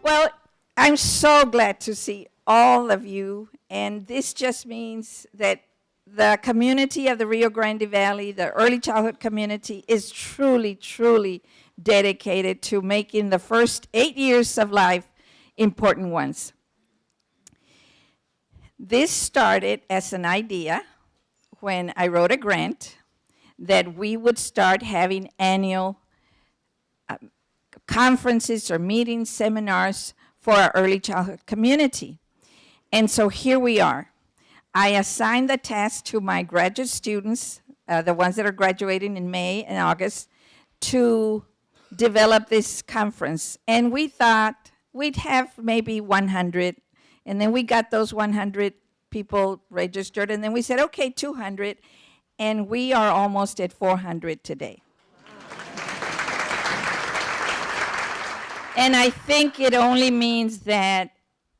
Well, I'm so glad to see all of you, and this just means that the community of the Rio Grande Valley, the early childhood community, is truly, truly dedicated to making the first 8 years of life important ones. This started as an idea when I wrote a grant that we would start having annual conferences or meetings, seminars for our early childhood community. And so here we are. I assigned the task to my graduate students, the ones that are graduating in May and August, to develop this conference. And we thought we'd have maybe 100, and then we got those 100 people registered, and then we said, okay, 200, and we are almost at 400 today. And I think it only means that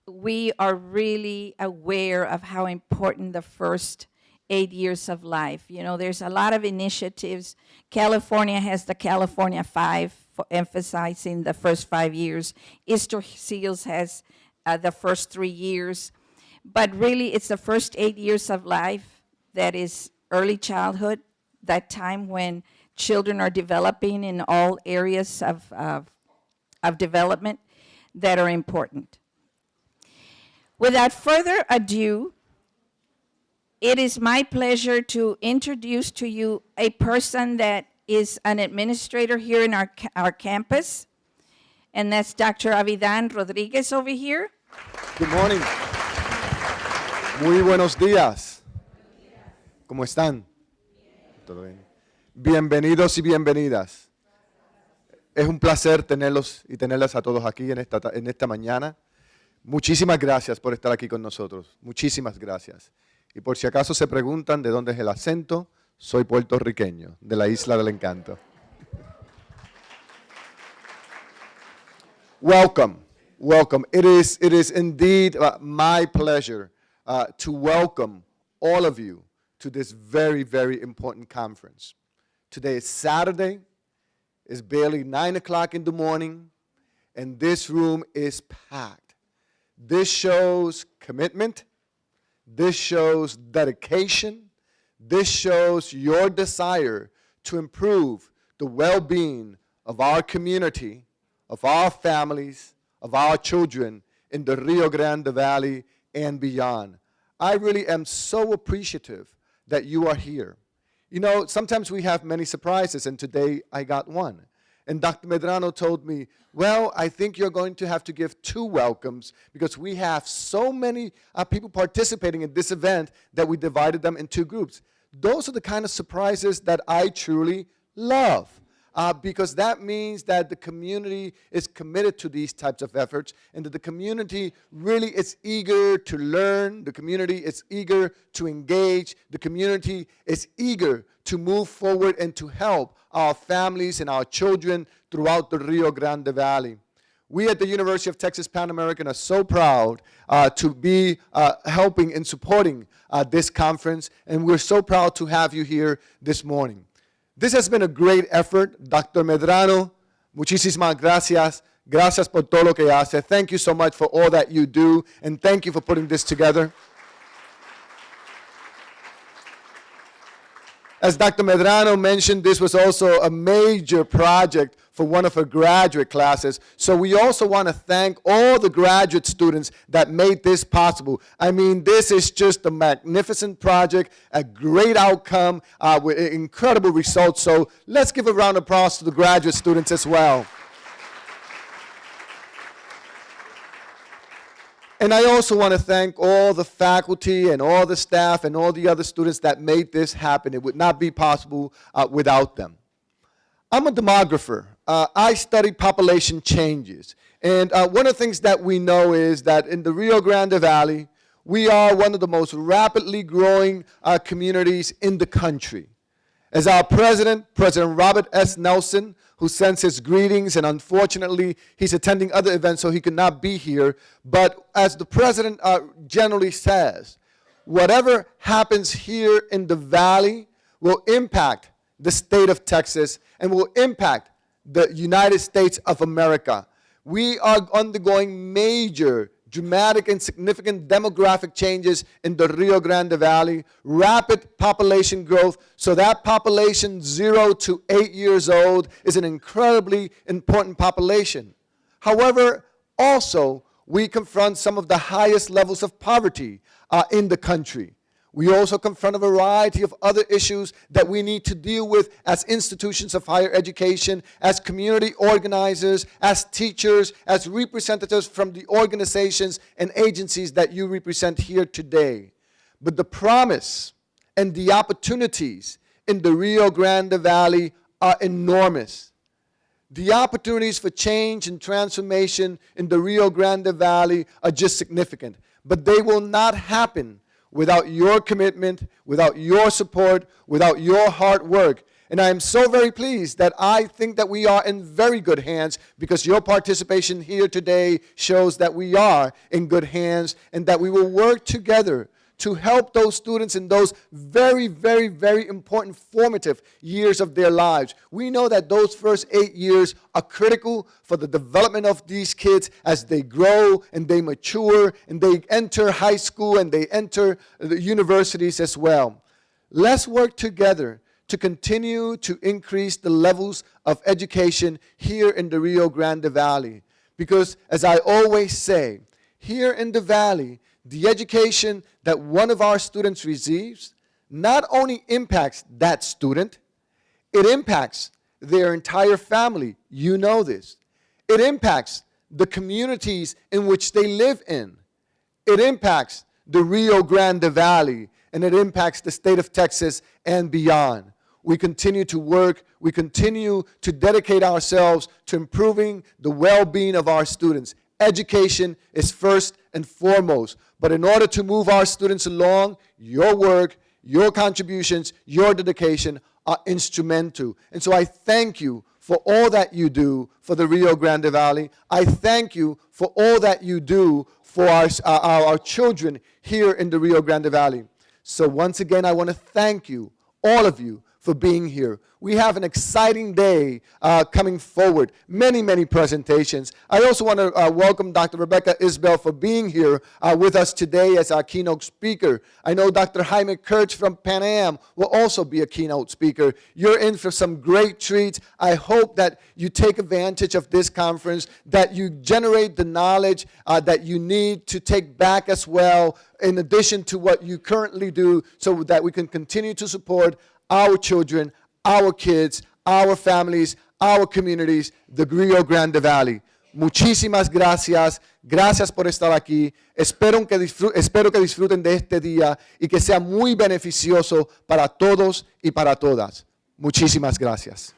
we are really aware of how important the first 8 years of life. You know, there's a lot of initiatives. California has the California 5, for emphasizing the first 5 years. Easter Seals has the first 3 years. But really, it's the first 8 years of life that is early childhood, that time when children are developing in all areas of development that are important. Without further ado, it is my pleasure to introduce to you a person that is an administrator here in our campus, and that's Dr. Avidan Rodriguez over here. Good morning. Muy buenos días. ¿Cómo están? ¿Todo bien? Bienvenidos y bienvenidas. Es un placer tenerlos y tenerlas a todos aquí en esta mañana. Muchísimas gracias por estar aquí con nosotros. Muchísimas gracias. Y por si acaso se preguntan de dónde es el acento, soy puertorriqueño, de la Isla del Encanto. Welcome, welcome. It is indeed my pleasure to welcome all of you to this very, very important conference. Today is Saturday. It's barely 9 o'clock in the morning, and this room is packed. This shows commitment. This shows dedication. This shows your desire to improve the well-being of our community, of our families, of our children in the Rio Grande Valley and beyond. I really am so appreciative that you are here. You know, sometimes we have many surprises, and today I got one. And Dr. Medrano told me, well, I think you're going to have to give 2 welcomes because we have so many people participating in this event that we divided them in 2 groups. Those are the kind of surprises that I truly love. Because that means that the community is committed to these types of efforts and that the community really is eager to learn, the community is eager to engage, the community is eager to move forward and to help our families and our children throughout the Rio Grande Valley. We at the University of Texas Pan American are so proud to be helping and supporting this conference, and we're so proud to have you here this morning. This has been a great effort. Dr. Medrano, muchísimas gracias. Gracias por todo lo que hace. Thank you so much for all that you do, and thank you for putting this together. As Dr. Medrano mentioned, this was also a major project for one of her graduate classes. So we also want to thank all the graduate students that made this possible. I mean, this is just a magnificent project, a great outcome with incredible results. So let's give a round of applause to the graduate students as well. And I also want to thank all the faculty and all the staff and all the other students that made this happen. It would not be possible without them. I'm a demographer. I study population changes. And one of the things that we know is that in the Rio Grande Valley, we are one of the most rapidly growing communities in the country. As our president, President Robert S. Nelson, who sends his greetings, and unfortunately, he's attending other events, so he could not be here. But as the president generally says, whatever happens here in the valley will impact the state of Texas and will impact the United States of America. We are undergoing major, dramatic, and significant demographic changes in the Rio Grande Valley, rapid population growth. So that population 0 to 8 years old is an incredibly important population. However, also, we confront some of the highest levels of poverty in the country. We also confront a variety of other issues that we need to deal with as institutions of higher education, as community organizers, as teachers, as representatives from the organizations and agencies that you represent here today. But the promise and the opportunities in the Rio Grande Valley are enormous. The opportunities for change and transformation in the Rio Grande Valley are just significant, but they will not happen without your commitment, without your support, without your hard work. And I am so very pleased that I think that we are in very good hands, because your participation here today shows that we are in good hands and that we will work together to help those students in those very, very, very important formative years of their lives. We know that those first 8 years are critical for the development of these kids as they grow and they mature and they enter high school and they enter the universities as well. Let's work together to continue to increase the levels of education here in the Rio Grande Valley. Because as I always say, here in the Valley, the education that one of our students receives not only impacts that student, it impacts their entire family. You know this. It impacts the communities in which they live in. It impacts the Rio Grande Valley, and it impacts the state of Texas and beyond. We continue to work, we continue to dedicate ourselves to improving the well-being of our students. Education is first and foremost. But in order to move our students along, your work, your contributions, your dedication are instrumental. And so I thank you for all that you do for the Rio Grande Valley. I thank you for all that you do for our children here in the Rio Grande Valley. So once again, I want to thank you, all of you, for being here. We have an exciting day coming forward. Many, many presentations. I also want to welcome Dr. Rebecca Isbell for being here with us today as our keynote speaker. I know Dr. Jaime Kirch from Pan Am will also be a keynote speaker. You're in for some great treats. I hope that you take advantage of this conference, that you generate the knowledge that you need to take back as well, in addition to what you currently do, so that we can continue to support our children, our kids, our families, our communities, the Rio Grande Valley. Muchísimas gracias. Gracias por estar aquí. Espero que disfruten de este día y que sea muy beneficioso para todos y para todas. Muchísimas gracias.